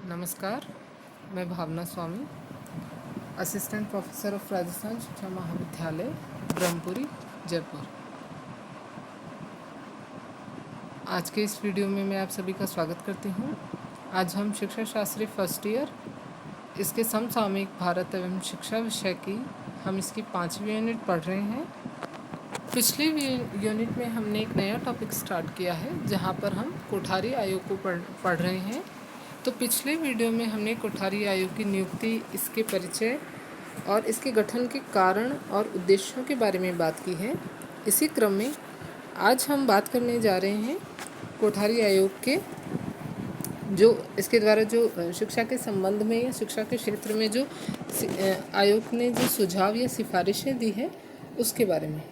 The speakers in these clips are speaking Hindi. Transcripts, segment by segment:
नमस्कार, मैं भावना स्वामी, असिस्टेंट प्रोफेसर ऑफ राजस्थान शिक्षा महाविद्यालय, ब्रह्मपुरी, जयपुर। आज के इस वीडियो में मैं आप सभी का स्वागत करती हूँ। आज हम शिक्षा शास्त्री फर्स्ट ईयर इसके समसामयिक भारत एवं शिक्षा विषय की हम इसकी 5वीं यूनिट पढ़ रहे हैं। पिछली यूनिट में हमने एक नया टॉपिक स्टार्ट किया है जहाँ पर हम कोठारी आयोग को पढ़ रहे हैं। तो पिछले वीडियो में हमने कोठारी आयोग की नियुक्ति, इसके परिचय और इसके गठन के कारण और उद्देश्यों के बारे में बात की है। इसी क्रम में आज हम बात करने जा रहे हैं कोठारी आयोग के जो इसके द्वारा जो शिक्षा के संबंध में या शिक्षा के क्षेत्र में जो आयोग ने जो सुझाव या सिफारिशें दी है उसके बारे में।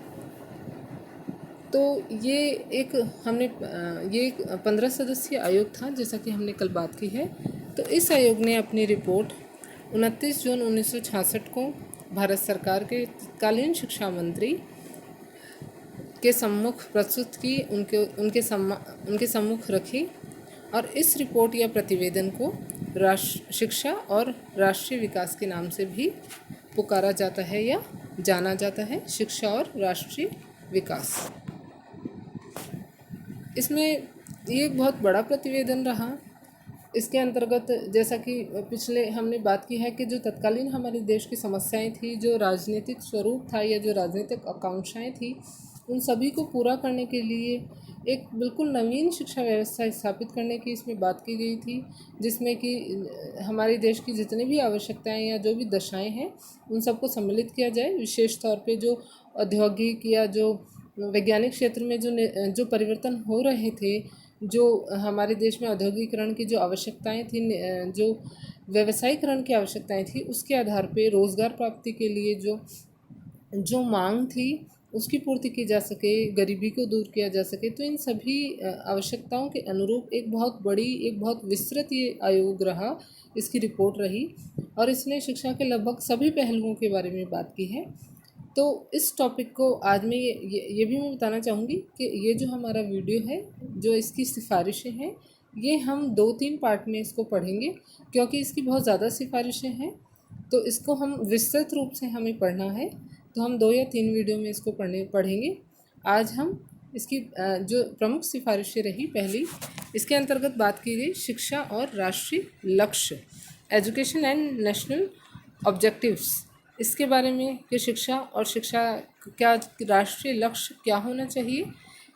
तो ये एक 15 सदस्यीय आयोग था, जैसा कि हमने कल बात की है। तो इस आयोग ने अपनी रिपोर्ट 29 जून 1966 को भारत सरकार के तत्कालीन शिक्षा मंत्री के सम्मुख प्रस्तुत की, उनके सम्मुख रखी और इस रिपोर्ट या प्रतिवेदन को शिक्षा और राष्ट्रीय विकास के नाम से भी पुकारा जाता है या जाना जाता है, शिक्षा और राष्ट्रीय विकास। इसमें ये एक बहुत बड़ा प्रतिवेदन रहा। इसके अंतर्गत जैसा कि पिछले हमने बात की है कि जो तत्कालीन हमारे देश की समस्याएं थी, जो राजनीतिक स्वरूप था या जो राजनीतिक आकांक्षाएं थी, उन सभी को पूरा करने के लिए एक बिल्कुल नवीन शिक्षा व्यवस्था स्थापित करने की इसमें बात की गई थी, जिसमें कि हमारे देश की जितनी भी आवश्यकताएं या जो भी दशाएं हैं उन सबको सम्मिलित किया जाए। विशेष तौर पे जो औद्योगिक या जो वैज्ञानिक क्षेत्र में जो परिवर्तन हो रहे थे, जो हमारे देश में औद्योगिकरण की जो आवश्यकताएं थी, जो व्यवसायीकरण की आवश्यकताएं थी, उसके आधार पे रोज़गार प्राप्ति के लिए जो मांग थी उसकी पूर्ति की जा सके, गरीबी को दूर किया जा सके। तो इन सभी आवश्यकताओं के अनुरूप एक बहुत विस्तृत ये आयोग रहा, इसकी रिपोर्ट रही और इसने शिक्षा के लगभग सभी पहलुओं के बारे में बात की है। तो इस टॉपिक को आज मैं ये भी मैं बताना चाहूँगी कि ये जो हमारा वीडियो है, जो इसकी सिफारिशें हैं, ये हम 2-3 पार्ट में इसको पढ़ेंगे, क्योंकि इसकी बहुत ज़्यादा सिफारिशें हैं। तो इसको हम विस्तृत रूप से हमें पढ़ना है, तो हम 2 या 3 वीडियो में इसको पढ़ेंगे। आज हम इसकी जो प्रमुख सिफारिशें रही, पहली इसके अंतर्गत बात की गई शिक्षा और राष्ट्रीय लक्ष्य, एजुकेशन एंड नेशनल ऑब्जेक्टिव्स, इसके बारे में कि शिक्षा क्या राष्ट्रीय लक्ष्य क्या होना चाहिए,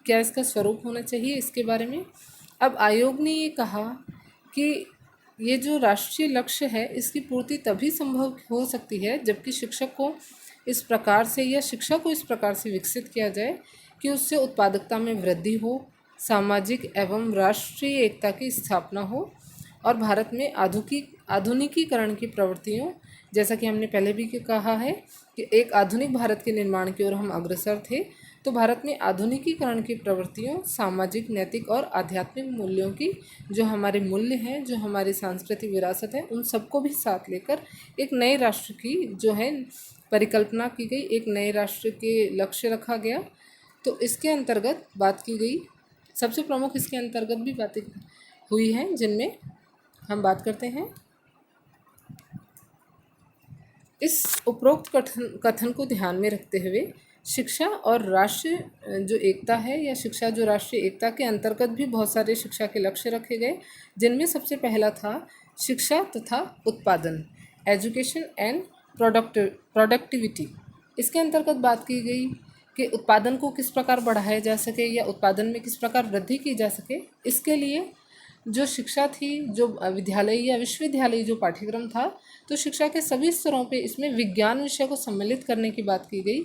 क्या इसका स्वरूप होना चाहिए, इसके बारे में। अब आयोग ने ये कहा कि ये जो राष्ट्रीय लक्ष्य है इसकी पूर्ति तभी संभव हो सकती है जबकि शिक्षा को इस प्रकार से विकसित किया जाए कि उससे उत्पादकता में वृद्धि हो, सामाजिक एवं राष्ट्रीय एकता की स्थापना हो और भारत में आधुनिकीकरण की प्रवृत्तियों, जैसा कि हमने पहले भी कहा है कि एक आधुनिक भारत के निर्माण की ओर हम अग्रसर थे, तो भारत में आधुनिकीकरण की प्रवृत्तियों, सामाजिक, नैतिक और आध्यात्मिक मूल्यों की जो हमारे मूल्य हैं, जो हमारी सांस्कृतिक विरासत है, उन सबको भी साथ लेकर एक नए राष्ट्र की जो है परिकल्पना की गई, एक नए राष्ट्र के लक्ष्य रखा गया। तो इसके अंतर्गत बात की गई, सबसे प्रमुख इसके अंतर्गत भी बातें हुई हैं जिनमें हम बात करते हैं। इस उपरोक्त कथन को ध्यान में रखते हुए शिक्षा और राष्ट्रीय जो एकता है या शिक्षा जो राष्ट्रीय एकता के अंतर्गत भी बहुत सारे शिक्षा के लक्ष्य रखे गए, जिनमें सबसे पहला था शिक्षा तथा उत्पादन, एजुकेशन एंड प्रोडक्टिविटी। इसके अंतर्गत बात की गई कि उत्पादन को किस प्रकार बढ़ाया जा सके या उत्पादन में किस प्रकार वृद्धि की जा सके। इसके लिए जो शिक्षा थी, जो विद्यालय या विश्वविद्यालय जो पाठ्यक्रम था, तो शिक्षा के सभी स्तरों पे इसमें विज्ञान विषय को सम्मिलित करने की बात की गई,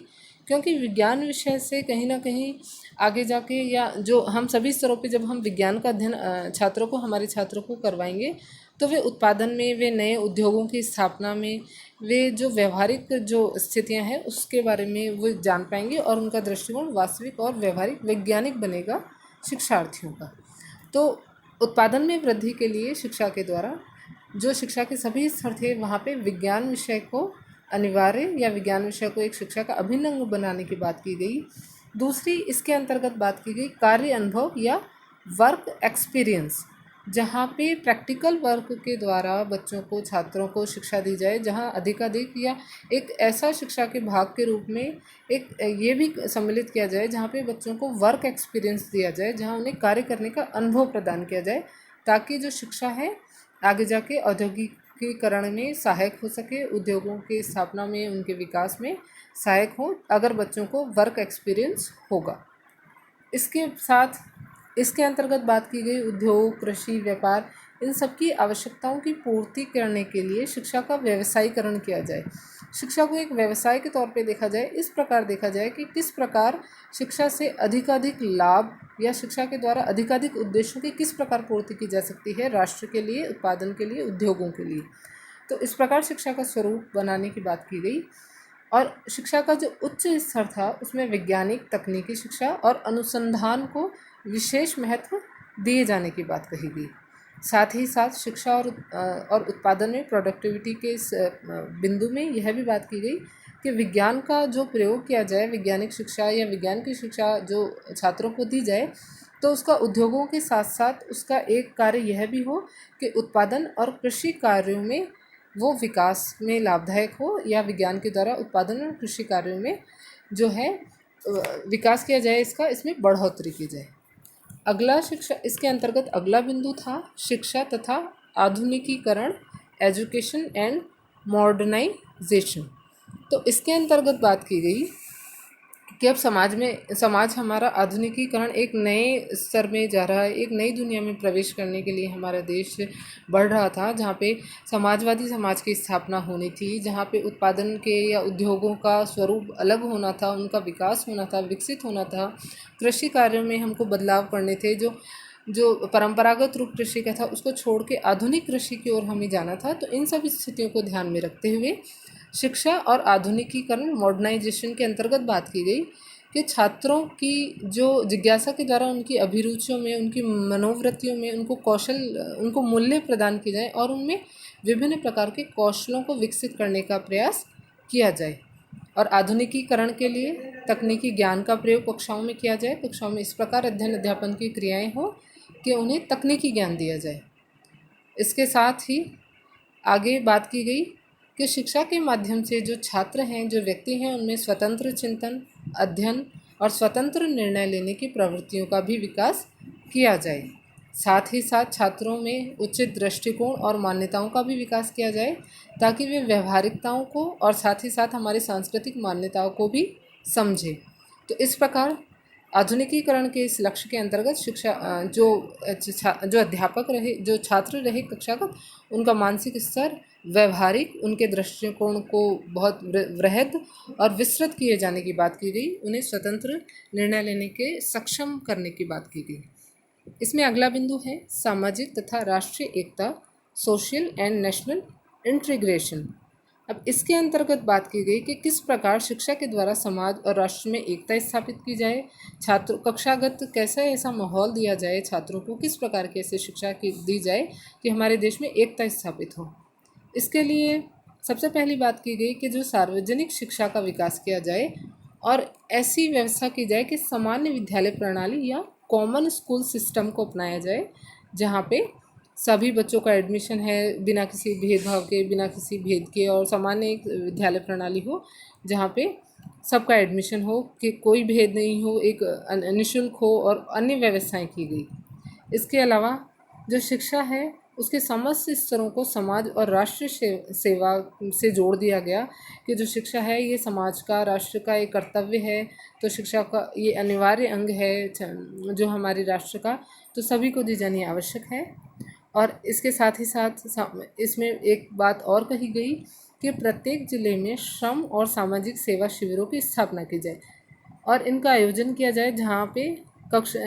क्योंकि विज्ञान विषय से कहीं ना कहीं आगे जाके या जो हम सभी स्तरों पे जब हम विज्ञान का अध्ययन हमारे छात्रों को करवाएंगे, तो वे उत्पादन में, वे नए उद्योगों की स्थापना में, वे जो व्यवहारिक जो स्थितियाँ हैं उसके बारे में वो जान पाएंगे और उनका दृष्टिकोण वास्तविक और व्यवहारिक वैज्ञानिक बनेगा शिक्षार्थियों का। तो उत्पादन में वृद्धि के लिए शिक्षा के द्वारा जो शिक्षा के सभी स्तर थे वहाँ पे विज्ञान विषय को अनिवार्य या विज्ञान विषय को एक शिक्षा का अभिन्न अंग बनाने की बात की गई। दूसरी इसके अंतर्गत बात की गई कार्य अनुभव या वर्क एक्सपीरियंस, जहाँ पे प्रैक्टिकल वर्क के द्वारा बच्चों को, छात्रों को शिक्षा दी जाए, जहाँ अधिकाधिक या एक ऐसा शिक्षा के भाग के रूप में एक ये भी सम्मिलित किया जाए जहाँ पे बच्चों को वर्क एक्सपीरियंस दिया जाए, जहाँ उन्हें कार्य करने का अनुभव प्रदान किया जाए, ताकि जो शिक्षा है आगे जाके औद्योगिकीकरण में सहायक हो सके, उद्योगों की स्थापना में, उनके विकास में सहायक हो, अगर बच्चों को वर्क एक्सपीरियंस होगा। इसके साथ इसके अंतर्गत बात की गई उद्योग, कृषि, व्यापार, इन सब की आवश्यकताओं की पूर्ति करने के लिए शिक्षा का व्यवसायीकरण किया जाए। शिक्षा को एक व्यवसाय के तौर पे देखा जाए, इस प्रकार देखा जाए कि किस प्रकार शिक्षा से अधिकाधिक लाभ या शिक्षा के द्वारा अधिकाधिक उद्देश्यों की किस प्रकार पूर्ति की जा सकती है, राष्ट्र के लिए, उत्पादन के लिए, उद्योगों के लिए। तो इस प्रकार शिक्षा का स्वरूप बनाने की बात की गई। और शिक्षा का जो उच्च स्तर था उसमें वैज्ञानिक, तकनीकी शिक्षा और अनुसंधान को विशेष महत्व दिए जाने की बात कही गई। साथ ही साथ शिक्षा और उत्पादन में प्रोडक्टिविटी के इस बिंदु में यह भी बात की गई कि विज्ञान का जो प्रयोग किया जाए, वैज्ञानिक शिक्षा या विज्ञान की शिक्षा जो छात्रों को दी जाए, तो उसका उद्योगों के साथ साथ उसका एक कार्य यह भी हो कि उत्पादन और कृषि कार्यों में वो विकास में लाभदायक हो, या विज्ञान के द्वारा उत्पादन और कृषि कार्यों में जो है विकास किया जाए, इसमें बढ़ोतरी की जाए। अगला शिक्षा, इसके अंतर्गत अगला बिंदु था शिक्षा तथा आधुनिकीकरण, एजुकेशन एंड मॉडर्नाइजेशन। तो इसके अंतर्गत बात की गई कि अब समाज हमारा आधुनिकीकरण एक नए स्तर में जा रहा है, एक नई दुनिया में प्रवेश करने के लिए हमारा देश बढ़ रहा था, जहाँ पे समाजवादी समाज की स्थापना होनी थी, जहाँ पे उत्पादन के या उद्योगों का स्वरूप अलग होना था, उनका विकास होना था, विकसित होना था। कृषि कार्यों में हमको बदलाव करने थे, जो परंपरागत रूप कृषि का था उसको छोड़ के आधुनिक कृषि की ओर हमें जाना था। तो इन सभी स्थितियों को ध्यान में रखते हुए शिक्षा और आधुनिकीकरण, मॉडर्नाइजेशन के अंतर्गत बात की गई कि छात्रों की जो जिज्ञासा के द्वारा उनकी अभिरुचियों में, उनकी मनोवृत्तियों में उनको मूल्य प्रदान किए जाए और उनमें विभिन्न प्रकार के कौशलों को विकसित करने का प्रयास किया जाए। और आधुनिकीकरण के लिए तकनीकी ज्ञान का प्रयोग कक्षाओं में किया जाए। कक्षाओं में इस प्रकार अध्ययन अध्यापन की क्रियाएं हो कि उन्हें तकनीकी ज्ञान दिया जाए। इसके साथ ही आगे बात की गई कि शिक्षा के माध्यम से जो छात्र हैं, जो व्यक्ति हैं, उनमें स्वतंत्र चिंतन, अध्ययन और स्वतंत्र निर्णय लेने की प्रवृत्तियों का भी विकास किया जाए। साथ ही साथ छात्रों में उचित दृष्टिकोण और मान्यताओं का भी विकास किया जाए, ताकि वे व्यवहारिकताओं को और साथ ही साथ हमारी सांस्कृतिक मान्यताओं को भी समझें। तो इस प्रकार आधुनिकीकरण के इस लक्ष्य के अंतर्गत शिक्षा जो अध्यापक रहे, जो छात्र रहे कक्षागत, उनका मानसिक स्तर व्यवहारिक, उनके दृष्टिकोण को बहुत वृहद और विस्तृत किए जाने की बात की गई। उन्हें स्वतंत्र निर्णय लेने के सक्षम करने की बात की गई। इसमें अगला बिंदु है सामाजिक तथा राष्ट्रीय एकता, सोशल एंड नेशनल इंटीग्रेशन। अब इसके अंतर्गत बात की गई कि किस प्रकार शिक्षा के द्वारा समाज और राष्ट्र में एकता स्थापित की जाए, छात्र कक्षागत कैसा ऐसा माहौल दिया जाए, छात्रों को किस प्रकार की ऐसी शिक्षा की दी जाए कि हमारे देश में एकता स्थापित हो। इसके लिए सबसे पहली बात की गई कि जो सार्वजनिक शिक्षा का विकास किया जाए और ऐसी व्यवस्था की जाए कि सामान्य विद्यालय प्रणाली या कॉमन स्कूल सिस्टम को अपनाया जाए, जहाँ पे सभी बच्चों का एडमिशन है बिना किसी भेदभाव के, बिना किसी भेद के, और सामान्य एक विद्यालय प्रणाली हो जहाँ पे सबका एडमिशन हो, कि कोई भेद नहीं हो, एक निःशुल्क हो और अन्य व्यवस्थाएं की गई। इसके अलावा जो शिक्षा है उसके समस्त स्तरों को समाज और राष्ट्र सेवा से जोड़ दिया गया कि जो शिक्षा है ये समाज का, राष्ट्र का एक कर्तव्य है, तो शिक्षा का ये अनिवार्य अंग है जो हमारे राष्ट्र का, तो सभी को दी जानी आवश्यक है। और इसके साथ ही साथ इसमें एक बात और कही गई कि प्रत्येक जिले में श्रम और सामाजिक सेवा शिविरों की स्थापना की जाए और इनका आयोजन किया जाए, जहाँ पे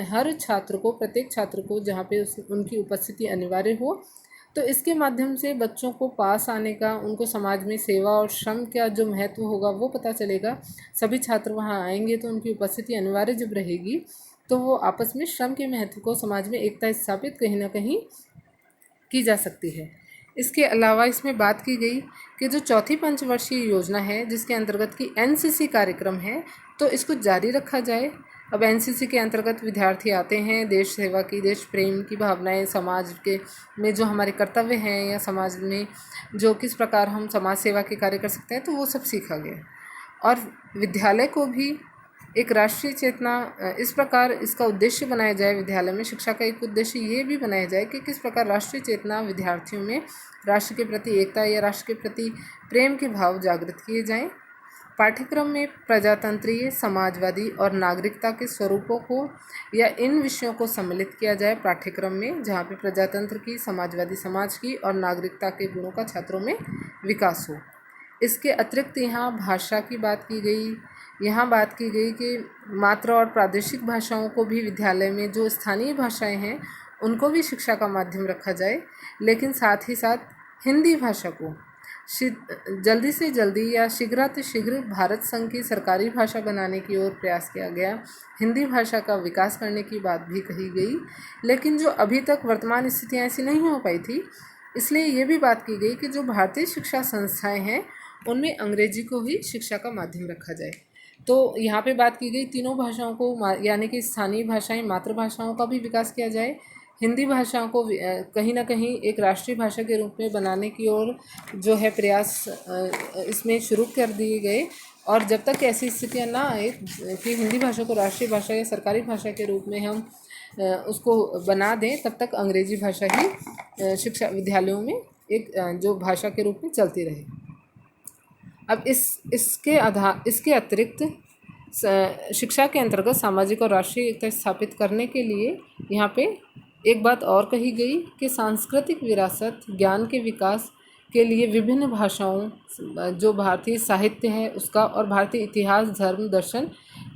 हर छात्र को, प्रत्येक छात्र को जहाँ पे उनकी उपस्थिति अनिवार्य हो। तो इसके माध्यम से बच्चों को पास आने का, उनको समाज में सेवा और श्रम का जो महत्व होगा वो पता चलेगा। सभी छात्र वहाँ आएंगे तो उनकी उपस्थिति अनिवार्य जब रहेगी तो वो आपस में श्रम के महत्व को, समाज में एकता स्थापित कहीं ना कहीं की जा सकती है। इसके अलावा इसमें बात की गई कि जो चौथी पंचवर्षीय योजना है जिसके अंतर्गत की एनसीसी कार्यक्रम है, तो इसको जारी रखा जाए अब एनसीसी के अंतर्गत विद्यार्थी आते हैं, देश सेवा की, देश प्रेम की भावनाएं, समाज के में जो हमारे कर्तव्य हैं या समाज में जो किस प्रकार हम समाज सेवा के कार्य कर सकते हैं, तो वो सब सीखा गया। और विद्यालय को भी एक राष्ट्रीय चेतना इस प्रकार इसका उद्देश्य बनाया जाए, विद्यालय में शिक्षा का एक उद्देश्य ये भी बनाया जाए कि किस प्रकार राष्ट्रीय चेतना विद्यार्थियों में राष्ट्र के प्रति एकता या राष्ट्र के प्रति प्रेम के भाव जागृत किए जाएं। पाठ्यक्रम में प्रजातंत्रीय, समाजवादी और नागरिकता के स्वरूपों को या इन विषयों को सम्मिलित किया जाए पाठ्यक्रम में, जहाँ पे प्रजातंत्र की, समाजवादी समाज की और नागरिकता के गुणों का छात्रों में विकास हो। इसके अतिरिक्त यहाँ भाषा की बात की गई। यहाँ बात की गई कि मातृ और प्रादेशिक भाषाओं को भी विद्यालय में, जो स्थानीय भाषाएं हैं उनको भी शिक्षा का माध्यम रखा जाए, लेकिन साथ ही साथ हिंदी भाषा को जल्दी से जल्दी या शीघ्र भारत संघ की सरकारी भाषा बनाने की ओर प्रयास किया गया। हिंदी भाषा का विकास करने की बात भी कही गई, लेकिन जो अभी तक वर्तमान स्थितियाँ ऐसी नहीं हो पाई थी, इसलिए ये भी बात की गई कि जो भारतीय शिक्षा संस्थाएं हैं उनमें अंग्रेजी को ही शिक्षा का माध्यम रखा जाए। तो यहाँ पे बात की गई तीनों भाषाओं को, यानी कि स्थानीय भाषाएं, मातृभाषाओं का भी विकास किया जाए, हिंदी भाषाओं को कहीं ना कहीं एक राष्ट्रीय भाषा के रूप में बनाने की ओर जो है प्रयास इसमें शुरू कर दिए गए। और जब तक ऐसी स्थितियाँ ना आए कि हिंदी भाषा को राष्ट्रीय भाषा या सरकारी भाषा के रूप में हम उसको बना दें, तब तक अंग्रेजी भाषा ही शिक्षा विद्यालयों में एक जो भाषा के रूप में चलती रहे। अब इसके अतिरिक्त शिक्षा के अंतर्गत सामाजिक और राष्ट्रीय एकता स्थापित करने के लिए यहाँ पे एक बात और कही गई कि सांस्कृतिक विरासत, ज्ञान के विकास के लिए विभिन्न भाषाओं, जो भारतीय साहित्य है उसका, और भारतीय इतिहास, धर्म, दर्शन,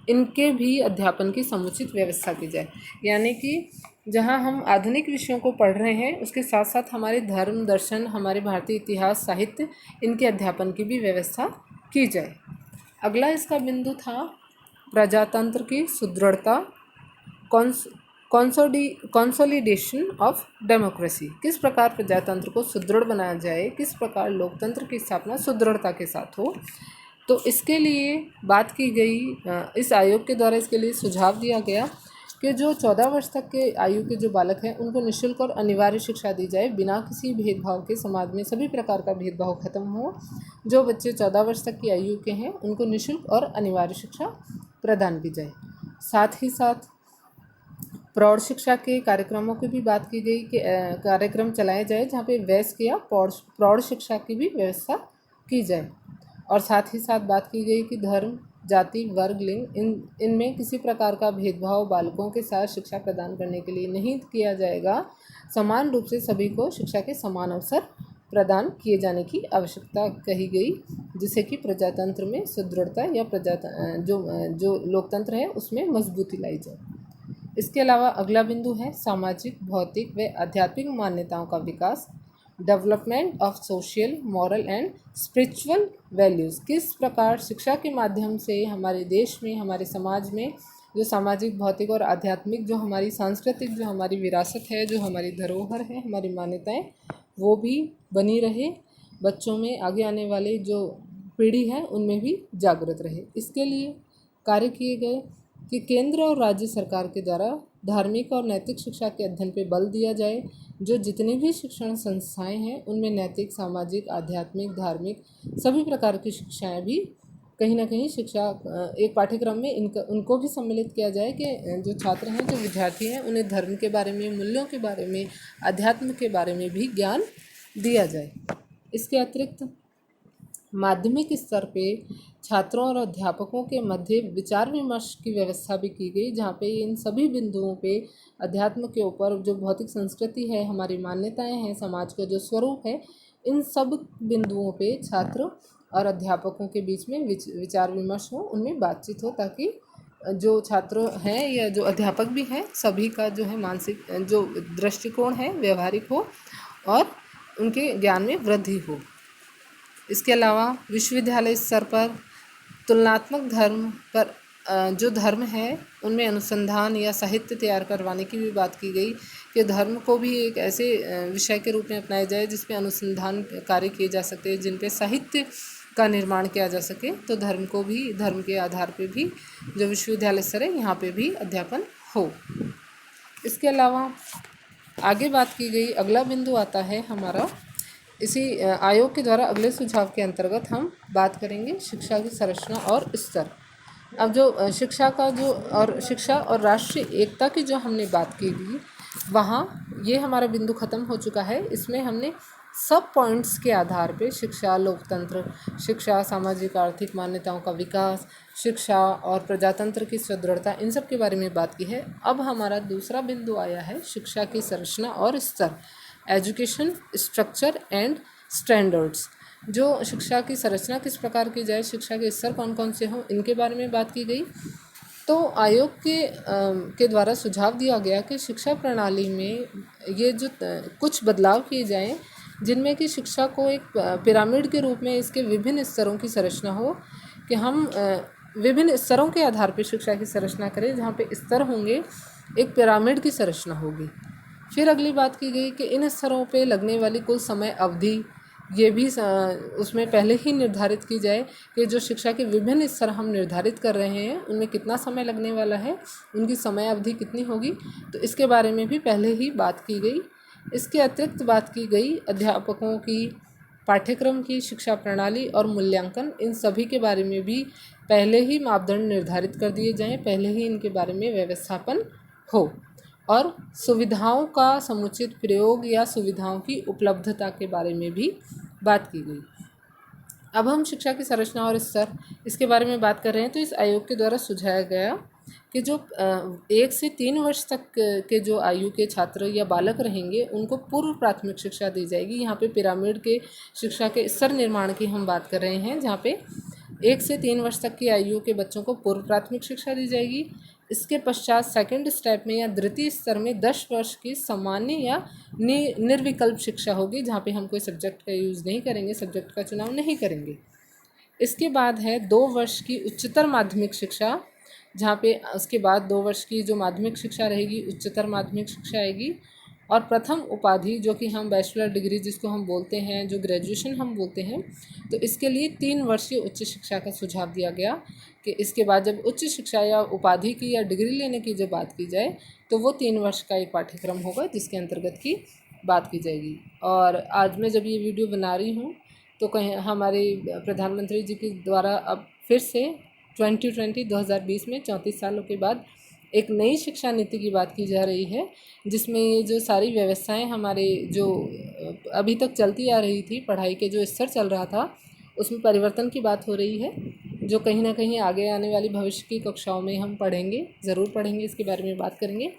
इनके भी अध्यापन की समुचित व्यवस्था की जाए। यानी कि जहाँ हम आधुनिक विषयों को पढ़ रहे हैं उसके साथ साथ हमारे धर्म, दर्शन, हमारे भारतीय इतिहास, साहित्य, इनके अध्यापन की भी व्यवस्था की जाए। अगला इसका बिंदु था प्रजातंत्र की सुदृढ़ता, कंसोलिडेशन ऑफ डेमोक्रेसी। किस प्रकार प्रजातंत्र को सुदृढ़ बनाया जाए, किस प्रकार लोकतंत्र की स्थापना सुदृढ़ता के साथ हो, तो इसके लिए बात की गई। इस आयोग के द्वारा इसके लिए सुझाव दिया गया कि जो 14 वर्ष तक के आयु के जो बालक हैं उनको निःशुल्क और अनिवार्य शिक्षा दी जाए, बिना किसी भेदभाव के। समाज में सभी प्रकार का भेदभाव खत्म हो। जो बच्चे 14 वर्ष तक की आयु के हैं उनको निःशुल्क और अनिवार्य शिक्षा प्रदान की जाए। साथ ही साथ प्रौढ़ शिक्षा के कार्यक्रमों की भी बात की गई कि कार्यक्रम चलाए जाए जहाँ पे वयस्क या प्रौढ़ शिक्षा की भी व्यवस्था की जाए। और साथ ही साथ बात की गई कि धर्म, जाति, वर्ग, लिंग, इनमें किसी प्रकार का भेदभाव बालकों के साथ शिक्षा प्रदान करने के लिए नहीं किया जाएगा। समान रूप से सभी को शिक्षा के समान अवसर प्रदान किए जाने की आवश्यकता कही गई, जिससे कि प्रजातंत्र में सुदृढ़ता या जो लोकतंत्र है उसमें मजबूती लाई जाए। इसके अलावा अगला बिंदु है सामाजिक, भौतिक व आध्यात्मिक मान्यताओं का विकास, development of social, moral and spiritual values. किस प्रकार शिक्षा के माध्यम से हमारे देश में, हमारे समाज में जो सामाजिक, भौतिक और आध्यात्मिक, जो हमारी सांस्कृतिक, जो हमारी विरासत है, जो हमारी धरोहर है, हमारी मान्यताएं, वो भी बनी रहे, बच्चों में, आगे आने वाले जो पीढ़ी है उनमें भी जागृत रहे। इसके लिए कार्य किए गए कि केंद्र और राज्य सरकार के द्वारा धार्मिक और नैतिक शिक्षा के अध्ययन पर बल दिया जाए। जो जितनी भी शिक्षण संस्थाएं हैं उनमें नैतिक, सामाजिक, आध्यात्मिक, धार्मिक सभी प्रकार की शिक्षाएं भी कहीं ना कहीं शिक्षा एक पाठ्यक्रम में उनको भी सम्मिलित किया जाए कि जो छात्र हैं, जो विद्यार्थी हैं, उन्हें धर्म के बारे में, मूल्यों के बारे में, अध्यात्म के बारे में भी ज्ञान दिया जाए। इसके अतिरिक्त माध्यमिक स्तर पे छात्रों और अध्यापकों के मध्य विचार विमर्श की व्यवस्था भी की गई, जहाँ पे इन सभी बिंदुओं पे अध्यात्म के ऊपर, जो भौतिक संस्कृति है, हमारी मान्यताएं हैं, समाज का जो स्वरूप है, इन सब बिंदुओं पे छात्र और अध्यापकों के बीच में विचार विमर्श हो, उनमें बातचीत हो, ताकि जो छात्र हैं या जो अध्यापक भी हैं सभी का जो है मानसिक जो दृष्टिकोण है व्यवहारिक हो और उनके ज्ञान में वृद्धि हो। इसके अलावा विश्वविद्यालय स्तर पर तुलनात्मक धर्म पर जो धर्म है उनमें अनुसंधान या साहित्य तैयार करवाने की भी बात की गई कि धर्म को भी एक ऐसे विषय के रूप में अपनाया जाए जिस पे अनुसंधान कार्य किए जा सकते हैं, जिन पे साहित्य का निर्माण किया जा सके, तो धर्म के आधार पे भी जो विश्वविद्यालय स्तर है यहाँ पे भी अध्यापन हो। इसके अलावा आगे बात की गई, अगला बिंदु आता है हमारा, इसी आयोग के द्वारा अगले सुझाव के अंतर्गत हम बात करेंगे शिक्षा की संरचना और स्तर। अब जो शिक्षा और राष्ट्रीय एकता की जो हमने बात की थी, वहाँ ये हमारा बिंदु ख़त्म हो चुका है। इसमें हमने सब पॉइंट्स के आधार पे शिक्षा, लोकतंत्र, शिक्षा, सामाजिक आर्थिक मान्यताओं का विकास, शिक्षा और प्रजातंत्र की सुदृढ़ता, इन सब के बारे में बात की है। अब हमारा दूसरा बिंदु आया है शिक्षा की संरचना और स्तर, एजुकेशन स्ट्रक्चर एंड स्टैंडर्ड्स। जो शिक्षा की संरचना किस प्रकार की जाए, शिक्षा के स्तर कौन कौन से हों, इनके बारे में बात की गई। तो आयोग के द्वारा सुझाव दिया गया कि शिक्षा प्रणाली में ये जो कुछ बदलाव किए जाएं, जिनमें कि शिक्षा को एक पिरामिड के रूप में इसके विभिन्न स्तरों की संरचना हो, कि हम विभिन्न स्तरों के आधार पर शिक्षा की संरचना करें, जहाँ पे स्तर होंगे, एक पिरामिड की संरचना होगी। फिर अगली बात की गई कि इन स्तरों पे लगने वाली कुल समय अवधि, ये भी उसमें पहले ही निर्धारित की जाए कि जो शिक्षा के विभिन्न स्तर हम निर्धारित कर रहे हैं उनमें कितना समय लगने वाला है, उनकी समय अवधि कितनी होगी, तो इसके बारे में भी पहले ही बात की गई। इसके अतिरिक्त बात की गई अध्यापकों की, पाठ्यक्रम की, शिक्षा प्रणाली और मूल्यांकन, इन सभी के बारे में भी पहले ही मापदंड निर्धारित कर दिए जाएँ, पहले ही इनके बारे में व्यवस्थापन हो, और सुविधाओं का समुचित प्रयोग या सुविधाओं की उपलब्धता के बारे में भी बात की गई। अब हम शिक्षा की संरचना और स्तर, इसके बारे में बात कर रहे हैं। तो इस आयोग के द्वारा सुझाया गया कि जो 1 से 3 वर्ष तक के जो आयु के छात्र या बालक रहेंगे, उनको पूर्व प्राथमिक शिक्षा दी जाएगी। यहाँ पे पिरामिड के शिक्षा के स्तर निर्माण की हम बात कर रहे हैं, जहाँ पे 1 से 3 वर्ष तक की आयु के बच्चों को पूर्व प्राथमिक शिक्षा दी जाएगी। इसके पश्चात सेकंड स्टेप में या द्वितीय स्तर में 10 वर्ष की सामान्य या निर्विकल्प शिक्षा होगी, जहाँ पे हम कोई सब्जेक्ट का यूज़ नहीं करेंगे, सब्जेक्ट का चुनाव नहीं करेंगे। इसके बाद है 2 वर्ष की उच्चतर माध्यमिक शिक्षा, जहाँ पे उसके बाद 2 वर्ष की जो माध्यमिक शिक्षा रहेगी, उच्चतर माध्यमिक शिक्षा आएगी। और प्रथम उपाधि, जो कि हम बैचलर डिग्री जिसको हम बोलते हैं, जो ग्रेजुएशन हम बोलते हैं, तो इसके लिए 3 वर्षीय उच्च शिक्षा का सुझाव दिया गया कि इसके बाद जब उच्च शिक्षा या उपाधि की या डिग्री लेने की जब बात की जाए, तो वो 3 वर्ष का एक पाठ्यक्रम होगा जिसके अंतर्गत की बात की जाएगी। और आज मैं जब ये वीडियो बना रही हूँ, तो कहीं हमारे प्रधानमंत्री जी के द्वारा अब फिर से 2020 में 34 सालों के बाद एक नई शिक्षा नीति की बात की जा रही है, जिसमें ये जो सारी व्यवस्थाएं हमारे जो अभी तक चलती आ रही थी, पढ़ाई के जो स्तर चल रहा था, उसमें परिवर्तन की बात हो रही है, जो कहीं ना कहीं आगे आने वाली भविष्य की कक्षाओं में हम पढ़ेंगे, ज़रूर पढ़ेंगे, इसके बारे में बात करेंगे।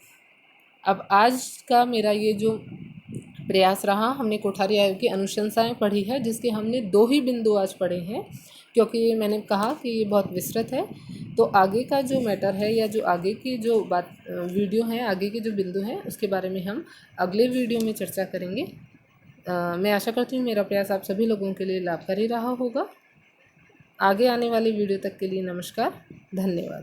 अब आज का मेरा ये जो प्रयास रहा, हमने कोठारी आयोग की अनुशंसाएं पढ़ी है, जिसके हमने 2 ही बिंदु आज पढ़े हैं, क्योंकि मैंने कहा कि ये बहुत विस्तृत है। तो आगे का जो मैटर है या जो आगे की जो बात वीडियो है, आगे के जो बिंदु हैं, उसके बारे में हम अगले वीडियो में चर्चा करेंगे। मैं आशा करती हूँ मेरा प्रयास आप सभी लोगों के लिए लाभकारी रहा होगा। आगे आने वाली वीडियो तक के लिए नमस्कार, धन्यवाद।